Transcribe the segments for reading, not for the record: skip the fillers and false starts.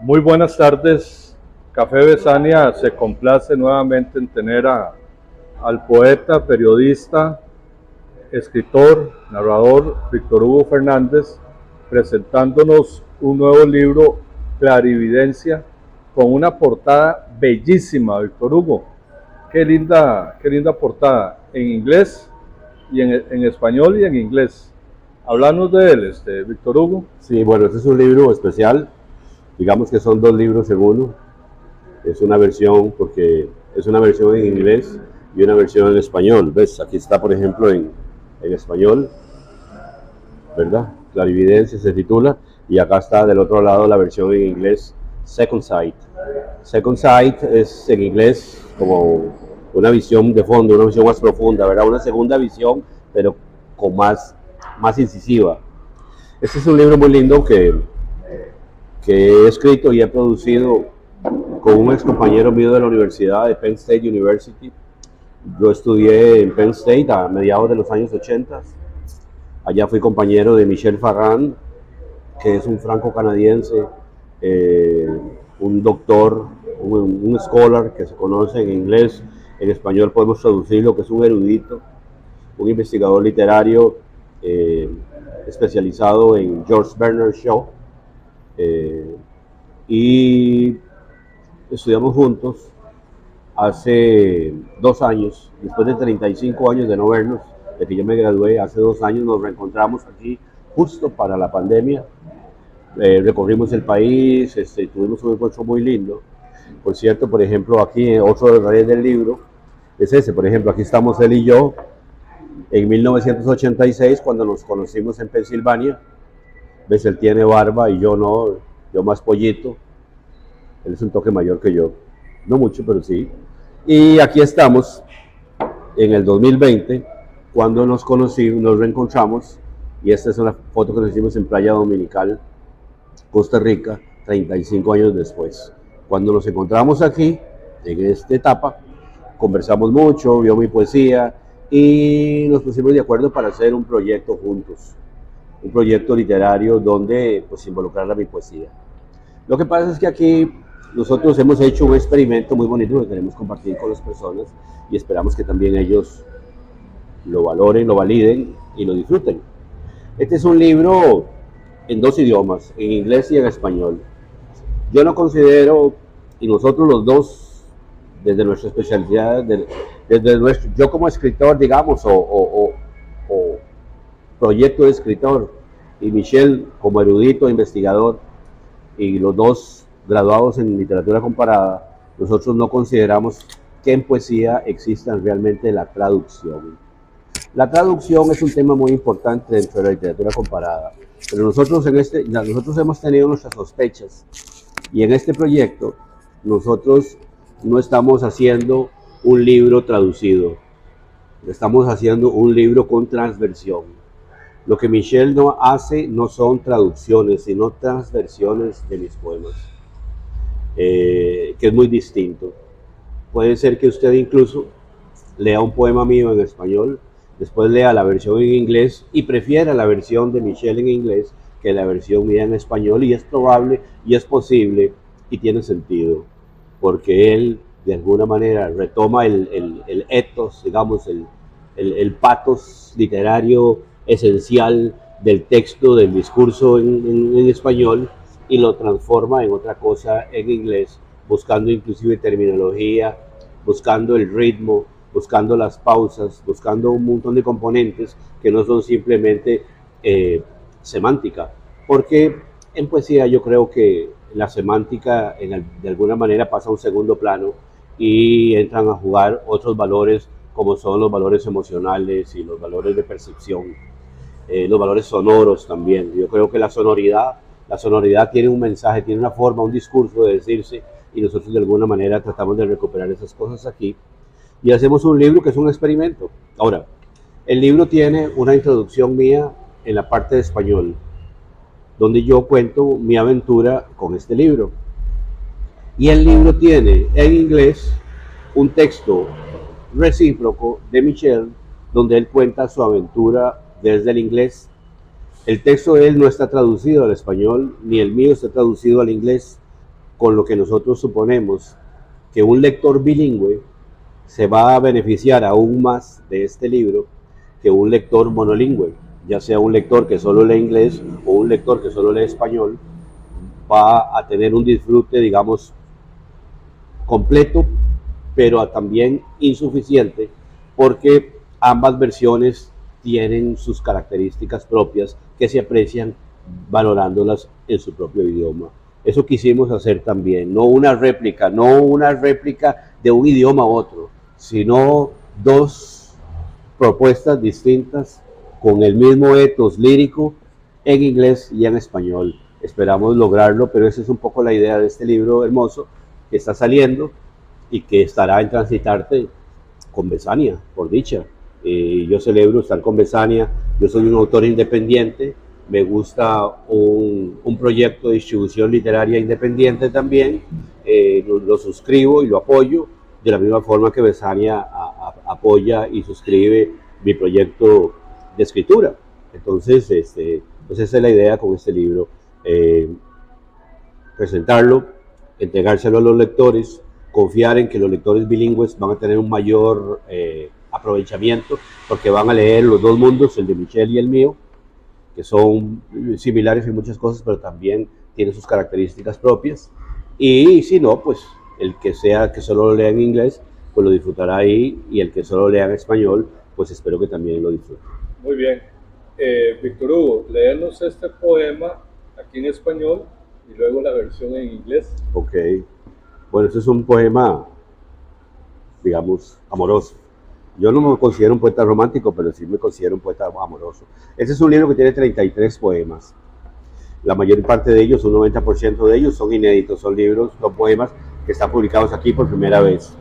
Muy buenas tardes. Café Besania se complace nuevamente en tener al poeta, periodista, escritor, narrador Víctor Hugo Fernández presentándonos un nuevo libro, Clarividencia, con una portada bellísima, Víctor Hugo. Qué linda portada, en inglés y en español y en inglés. Háblanos de él, Víctor Hugo. Sí, bueno, este es un libro especial. Digamos que son dos libros en uno. Es una versión, porque es una versión en inglés y una versión en español. ¿Ves? Aquí está, por ejemplo, en español, ¿verdad? Clarividencia se titula. Y acá está del otro lado la versión en inglés, Second Sight. Second Sight es en inglés como una visión de fondo, una visión más profunda, ¿verdad? Una segunda visión, pero con más incisiva. Este es un libro muy lindo que he escrito y he producido con un ex compañero mío de la universidad, de Penn State University. Yo estudié en Penn State a mediados de los años 80. Allá fui compañero de Michel Farran, que es un franco-canadiense, eh, un doctor, un scholar que se conoce en inglés. En español podemos traducirlo, que es un erudito, un investigador literario eh, especializado en George Bernard Shaw. Eh, y estudiamos juntos hace 2 años, después de 35 años de no vernos, de que yo me gradué, hace 2 años nos reencontramos aquí justo para la pandemia. Recorrimos el país, tuvimos un encuentro muy lindo. Por cierto, por ejemplo, aquí otro de los reyes del libro es ese, por ejemplo, aquí estamos él y yo en 1986 cuando nos conocimos en Pensilvania. Ves, él tiene barba y yo no, yo más pollito. Él es un toque mayor que yo, no mucho, pero sí. Y aquí estamos en el 2020, cuando nos conocimos, nos reencontramos, y esta es una foto que nos hicimos en Playa Dominical, Costa Rica, 35 años después. Cuando nos encontramos aquí, en esta etapa, conversamos mucho, vio mi poesía y nos pusimos de acuerdo para hacer un proyecto juntos, un proyecto literario donde pues involucrar mi poesía. Lo que pasa es que aquí nosotros hemos hecho un experimento muy bonito que queremos compartir con las personas y esperamos que también ellos lo valoren, lo validen y lo disfruten. Este es un libro en dos idiomas, en inglés y en español. Yo no considero, y nosotros los dos, desde nuestra especialidad, desde nuestro, yo como escritor, digamos, o proyecto de escritor, y Michel como erudito, investigador, y los dos graduados en literatura comparada, nosotros no consideramos que en poesía exista realmente la traducción. La traducción es un tema muy importante dentro de la literatura comparada, pero nosotros hemos tenido nuestras sospechas y en este proyecto nosotros no estamos haciendo un libro traducido, estamos haciendo un libro con transversión. Lo que Michel no hace no son traducciones, sino transversiones de mis poemas, que es muy distinto. Puede ser que usted incluso lea un poema mío en español, después lea la versión en inglés y prefiera la versión de Michel en inglés que la versión mía en español, y es probable y es posible y tiene sentido, porque él de alguna manera retoma el ethos, digamos, el pathos literario esencial del texto, del discurso en español, y lo transforma en otra cosa en inglés, buscando inclusive terminología, buscando el ritmo, buscando las pausas, buscando un montón de componentes que no son simplemente semántica. Porque en poesía yo creo que la semántica de alguna manera pasa a un segundo plano y entran a jugar otros valores como son los valores emocionales y los valores de percepción, los valores sonoros también. Yo creo que la sonoridad tiene un mensaje, tiene una forma, un discurso de decirse, y nosotros de alguna manera tratamos de recuperar esas cosas aquí y hacemos un libro que es un experimento. Ahora, el libro tiene una introducción mía en la parte de español, donde yo cuento mi aventura con este libro. Y el libro tiene en inglés un texto recíproco de Michel, donde él cuenta su aventura desde el inglés. El texto de él no está traducido al español, ni el mío está traducido al inglés, con lo que nosotros suponemos que un lector bilingüe se va a beneficiar aún más de este libro que un lector monolingüe, ya sea un lector que solo lee inglés o un lector que solo lee español, va a tener un disfrute, digamos, completo, pero también insuficiente, porque ambas versiones tienen sus características propias que se aprecian valorándolas en su propio idioma. Eso quisimos hacer también, no una réplica de un idioma a otro, sino dos propuestas distintas con el mismo ethos lírico en inglés y en español. Esperamos lograrlo, pero esa es un poco la idea de este libro hermoso que está saliendo y que estará en Transitarte con Besania, por dicha. Yo celebro estar con Besania, yo soy un autor independiente, me gusta un proyecto de distribución literaria independiente también, lo suscribo y lo apoyo, de la misma forma que Besania apoya y suscribe mi proyecto de escritura. Entonces, pues esa es la idea con este libro, presentarlo, entregárselo a los lectores, confiar en que los lectores bilingües van a tener un mayor aprovechamiento, porque van a leer los dos mundos, el de Michel y el mío, que son similares en muchas cosas, pero también tienen sus características propias. Y si no, pues el que sea que solo lo lea en inglés, pues lo disfrutará ahí, y el que solo lea en español, pues espero que también lo disfrute. Muy bien. Víctor Hugo, léenos este poema aquí en español y luego la versión en inglés. Ok. Bueno, este es un poema, digamos, amoroso. Yo no me considero un poeta romántico, pero sí me considero un poeta amoroso. Este es un libro que tiene 33 poemas. La mayor parte de ellos, un 90% de ellos, son inéditos, son libros, son poemas que están publicados aquí por primera vez.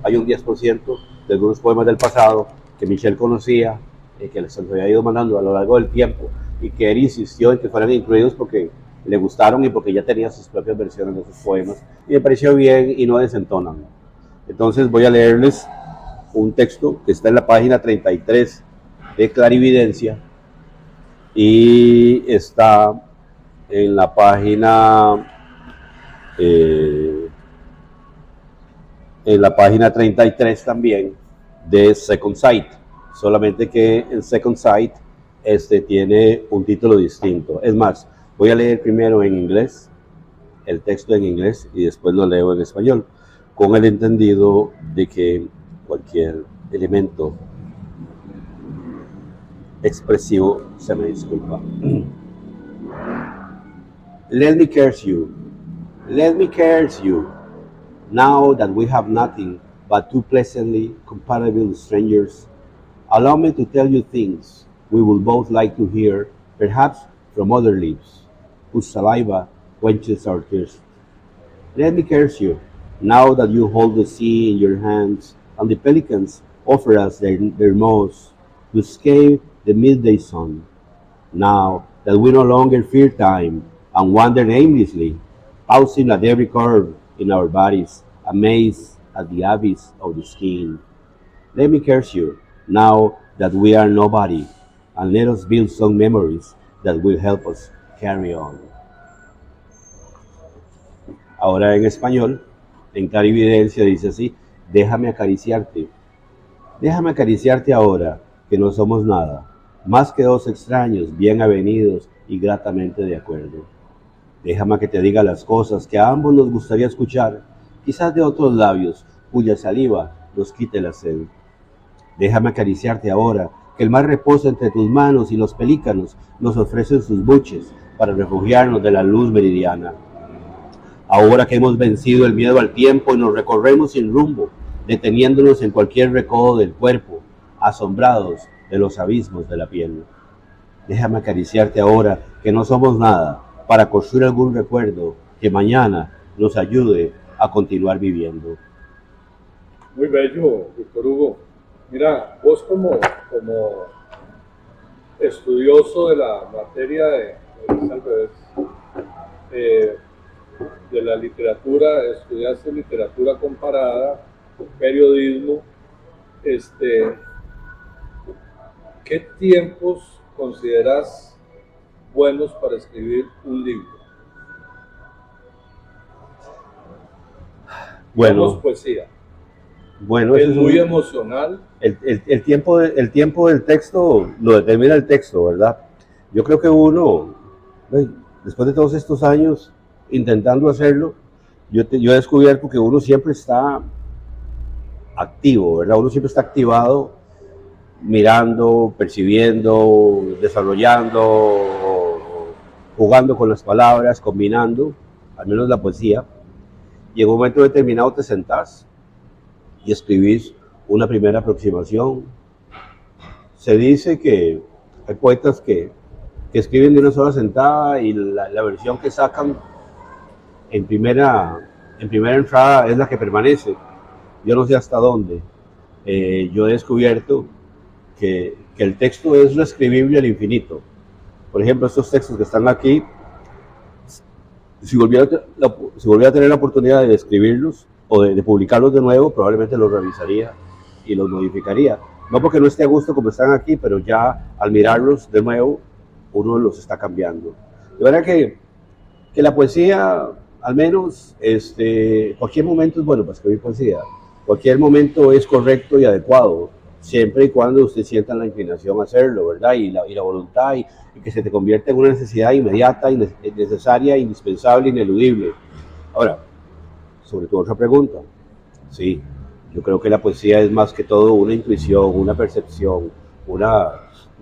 Hay un 10% de algunos poemas del pasado que Michel conocía, que se los había ido mandando a lo largo del tiempo, y que él insistió en que fueran incluidos porque le gustaron y porque ya tenía sus propias versiones de esos poemas, y me pareció bien y no desentonan. Entonces voy a leerles un texto que está en la página 33 de Clarividencia y está en la página 33 también de Second Sight, solamente que en Second Sight tiene un título distinto. Es más, voy a leer primero en inglés, el texto en inglés, y después lo leo en español, con el entendido de que cualquier elemento expresivo se me disculpa. Let me curse you. Let me curse you. Now that we have nothing but two pleasantly compatible strangers, allow me to tell you things we will both like to hear, perhaps from other lips, whose saliva quenches our thirst. Let me curse you, now that you hold the sea in your hands, and the pelicans offer us their maws to escape the midday sun. Now that we no longer fear time and wander aimlessly, pausing at every curve in our bodies, amazed at the abyss of the skin. Let me curse you, now that we are nobody, and let us build some memories that will help us carry on. Ahora en español, en Clarividencia dice así: déjame acariciarte ahora, que no somos nada, más que dos extraños bien avenidos y gratamente de acuerdo. Déjame que te diga las cosas que a ambos nos gustaría escuchar, quizás de otros labios, cuya saliva nos quite la sed. Déjame acariciarte ahora, que el mar reposa entre tus manos y los pelícanos nos ofrecen sus buches para refugiarnos de la luz meridiana. Ahora que hemos vencido el miedo al tiempo y nos recorremos sin rumbo, deteniéndonos en cualquier recodo del cuerpo, asombrados de los abismos de la piel. Déjame acariciarte ahora, que no somos nada, para construir algún recuerdo que mañana nos ayude a continuar viviendo. Muy bello, Víctor Hugo. Mira, vos como estudioso de la materia de la literatura, estudiaste literatura comparada, periodismo, ¿qué tiempos consideras buenos para escribir un libro? Bueno, poesía. bueno, Es muy emocional. el tiempo del texto lo determina el texto, ¿verdad? Yo creo que uno, después de todos estos años intentando hacerlo, yo he descubierto que uno siempre está activo, ¿verdad? Uno siempre está activado, mirando, percibiendo, desarrollando, jugando con las palabras, combinando, al menos la poesía, y en un momento determinado te sentás y escribís una primera aproximación. Se dice que hay poetas que escriben de una sola sentada y la versión que sacan en primera entrada es la que permanece. Yo no sé hasta dónde. Yo he descubierto que el texto es reescribible al infinito. Por ejemplo, estos textos que están aquí, si volviera a tener la oportunidad de escribirlos o de publicarlos de nuevo, probablemente los revisaría y los modificaría. No porque no esté a gusto como están aquí, pero ya al mirarlos de nuevo, uno los está cambiando. De verdad que la poesía, al menos, cualquier momento es bueno para escribir poesía. Cualquier momento es correcto y adecuado, siempre y cuando usted sienta la inclinación a hacerlo, ¿verdad? Y la voluntad, y que se te convierta en una necesidad inmediata, necesaria, indispensable, ineludible. Ahora, sobre tu otra pregunta, sí, yo creo que la poesía es más que todo una intuición, una percepción, un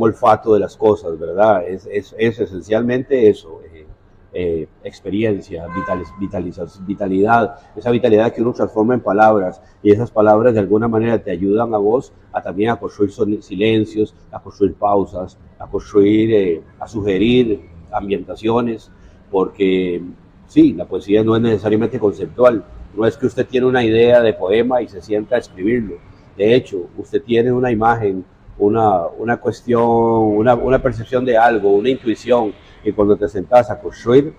olfato de las cosas, ¿verdad? Es esencialmente eso. Experiencia, vitalidad, esa vitalidad que uno transforma en palabras, y esas palabras de alguna manera te ayudan a vos a también a construir silencios, a construir pausas, a construir, a sugerir ambientaciones, porque sí, la poesía no es necesariamente conceptual, no es que usted tiene una idea de poema y se sienta a escribirlo. De hecho, usted tiene una imagen, una cuestión, una percepción de algo, una intuición, y cuando te sentás a construir,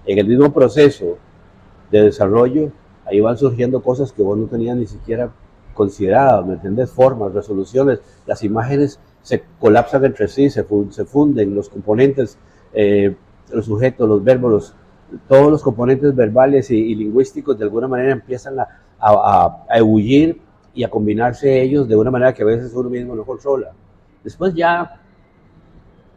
en el mismo proceso de desarrollo, ahí van surgiendo cosas que vos no tenías ni siquiera consideradas, ¿me entiendes? Formas, resoluciones, las imágenes se colapsan entre sí, se funden, los componentes, los sujetos, los verbos, todos los componentes verbales y lingüísticos de alguna manera empiezan a ebullir y a combinarse ellos de una manera que a veces uno mismo no controla. Después ya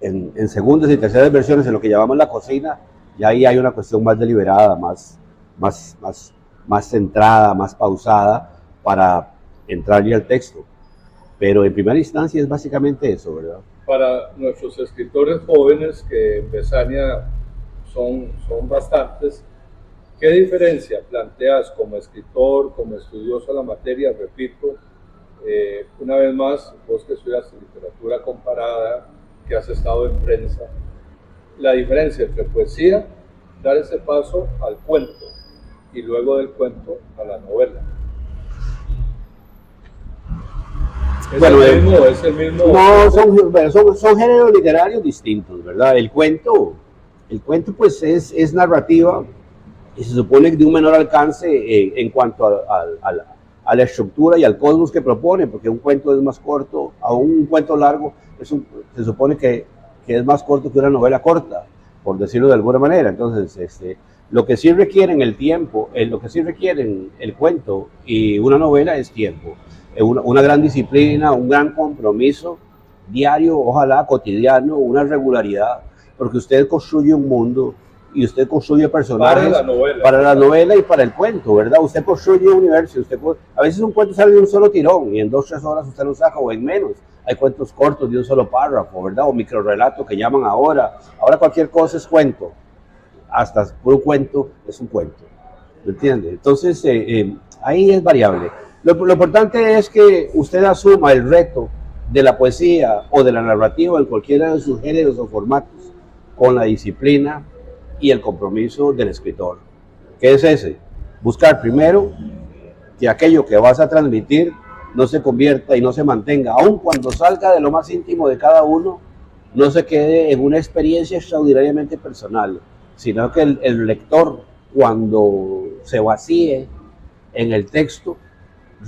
en segundas y terceras versiones, en lo que llamamos la cocina, ya ahí hay una cuestión más deliberada, más centrada, más pausada para entrarle al texto. Pero en primera instancia es básicamente eso, ¿verdad? Para nuestros escritores jóvenes, que en Besania son bastantes, ¿qué diferencia planteas como escritor, como estudioso de la materia? Repito, una vez más, vos que estudias literatura comparada, que has estado en prensa, la diferencia entre poesía, dar ese paso al cuento y luego del cuento a la novela. Es el mismo. No, son géneros literarios distintos, ¿verdad? El cuento pues es narrativa y se supone que de un menor alcance en cuanto a la estructura y al cosmos que propone, porque un cuento es más corto, aún un cuento largo se supone que es más corto que una novela corta, por decirlo de alguna manera. Entonces, lo que sí requieren el tiempo, lo que sí requieren el cuento y una novela es tiempo, una gran disciplina, un gran compromiso diario, ojalá cotidiano, una regularidad, porque usted construye un mundo y usted construye personajes para la novela y para el cuento, ¿verdad? Usted construye un universo, a veces un cuento sale de un solo tirón y en 2 o 3 horas usted lo saca, o en menos. Hay cuentos cortos de un solo párrafo, ¿verdad? O microrelato que llaman ahora. Ahora cualquier cosa es cuento, hasta puro cuento es un cuento, ¿me entiende? Entonces, ahí es variable. Lo importante es que usted asuma el reto de la poesía o de la narrativa en cualquiera de sus géneros o formatos con la disciplina y el compromiso del escritor. ¿Qué es ese? Buscar primero que aquello que vas a transmitir no se convierta y no se mantenga, aun cuando salga de lo más íntimo de cada uno, no se quede en una experiencia extraordinariamente personal, sino que el lector, cuando se vacíe en el texto,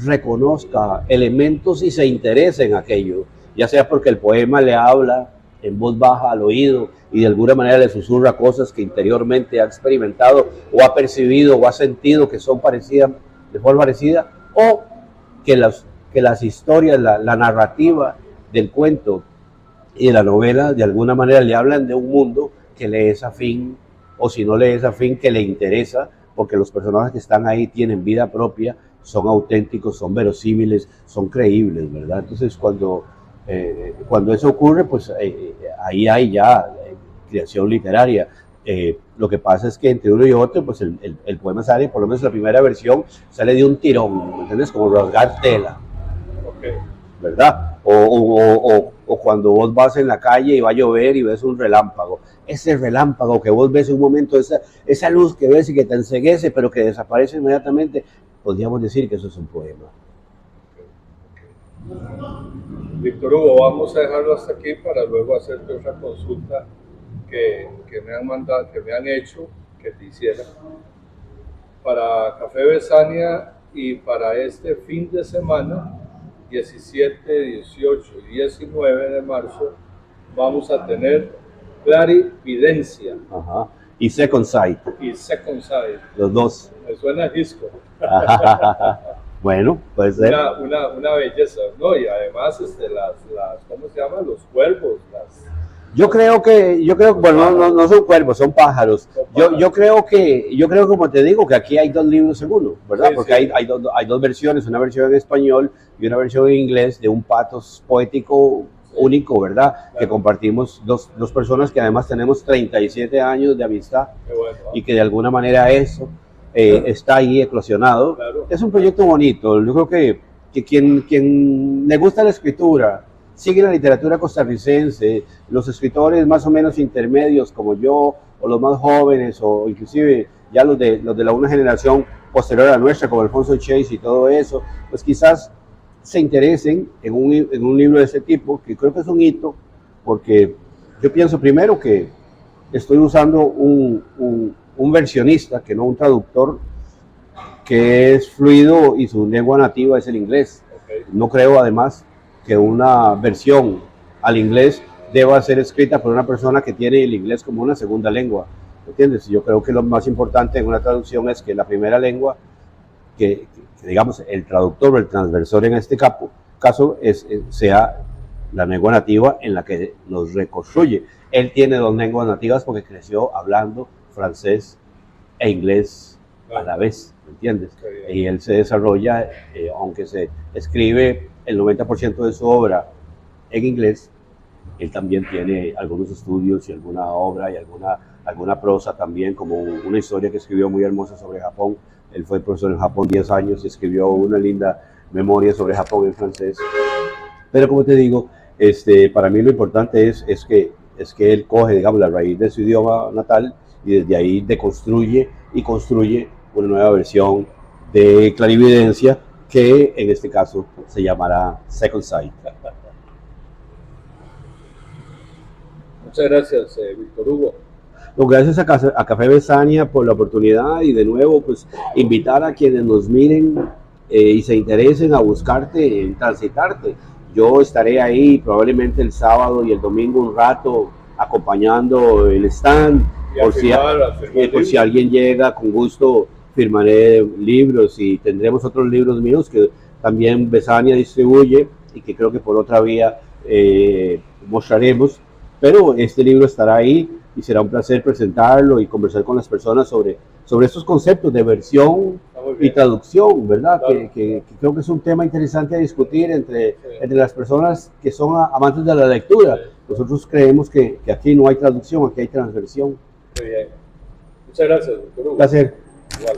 reconozca elementos y se interese en aquello, ya sea porque el poema le habla en voz baja al oído y de alguna manera le susurra cosas que interiormente ha experimentado o ha percibido o ha sentido que son parecidas de forma parecida, o que las historias, la narrativa del cuento y de la novela de alguna manera le hablan de un mundo que le es afín, o si no le es afín, que le interesa, porque los personajes que están ahí tienen vida propia, son auténticos, son verosímiles, son creíbles, ¿verdad? Entonces cuando eso ocurre, pues ahí hay ya creación literaria. Lo que pasa es que entre uno y otro, pues el poema sale, por lo menos la primera versión, sale de un tirón, ¿me entiendes? Como rasgar tela, ¿verdad? O cuando vos vas en la calle y va a llover y ves un relámpago. Ese relámpago que vos ves en un momento, esa luz que ves y que te enceguece, pero que desaparece inmediatamente, podríamos decir que eso es un poema. Víctor Hugo, vamos a dejarlo hasta aquí para luego hacerte otra consulta que me han mandado, que me han hecho, que te hiciera. Para Café Besania y para este fin de semana, 17, 18 y 19 de marzo, vamos a tener Clarividencia. Ajá. Y Second Sight. Y Second Sight. Los dos. Me suena a disco. Bueno, puede ser. Una belleza, ¿no? Y además ¿cómo se llaman? Los cuervos. Yo creo bueno, no son cuervos, son pájaros. Yo creo que, como te digo, que aquí hay dos libros en uno, ¿verdad? Sí, porque sí. hay dos versiones, una versión en español y una versión en inglés de un pathos poético único, ¿verdad? Claro. Que compartimos dos personas que además tenemos 37 años de amistad. Qué bueno, ¿no? Y que de alguna manera eso está ahí eclosionado. Claro. Es un proyecto bonito. Yo creo que quien le gusta la escritura, sigue la literatura costarricense, los escritores más o menos intermedios como yo, o los más jóvenes, o inclusive ya los de la una generación posterior a la nuestra, como Alfonso Chase y todo eso, pues quizás se interesen en un libro de ese tipo, que creo que es un hito, porque yo pienso primero que estoy usando un versionista, que no un traductor, que es fluido y su lengua nativa es el inglés. Okay. No creo además que una versión al inglés deba ser escrita por una persona que tiene el inglés como una segunda lengua, ¿entiendes? Yo creo que lo más importante en una traducción es que la primera lengua, que digamos el traductor o el transversor en este caso sea la lengua nativa en la que nos reconstruye. Él tiene dos lenguas nativas porque creció hablando francés e inglés a la vez, ¿me entiendes? Y él se desarrolla, aunque se escribe el 90% de su obra en inglés, él también tiene algunos estudios y alguna obra y alguna prosa también, como una historia que escribió muy hermosa sobre Japón. Él fue profesor en Japón 10 años y escribió una linda memoria sobre Japón en francés. Pero como te digo, para mí lo importante es que él coge, digamos, la raíz de su idioma natal y desde ahí deconstruye y construye una nueva versión de Clarividencia que en este caso se llamará Second Sight. Muchas gracias, Víctor Hugo. No, gracias a Café Besania por la oportunidad y de nuevo pues invitar a quienes nos miren y se interesen a buscarte, en transitarte. Yo estaré ahí probablemente el sábado y el domingo un rato acompañando el stand. Por si alguien llega, con gusto firmaré libros y tendremos otros libros míos que también Besania distribuye y que creo que por otra vía mostraremos. Pero este libro estará ahí y será un placer presentarlo y conversar con las personas sobre estos conceptos de versión y traducción, ¿verdad? Claro. Que creo que es un tema interesante a discutir entre las personas que son amantes de la lectura. Nosotros creemos que aquí no hay traducción, aquí hay transversión. Muy bien. Muchas gracias, doctor Hugo. Placer. Igual.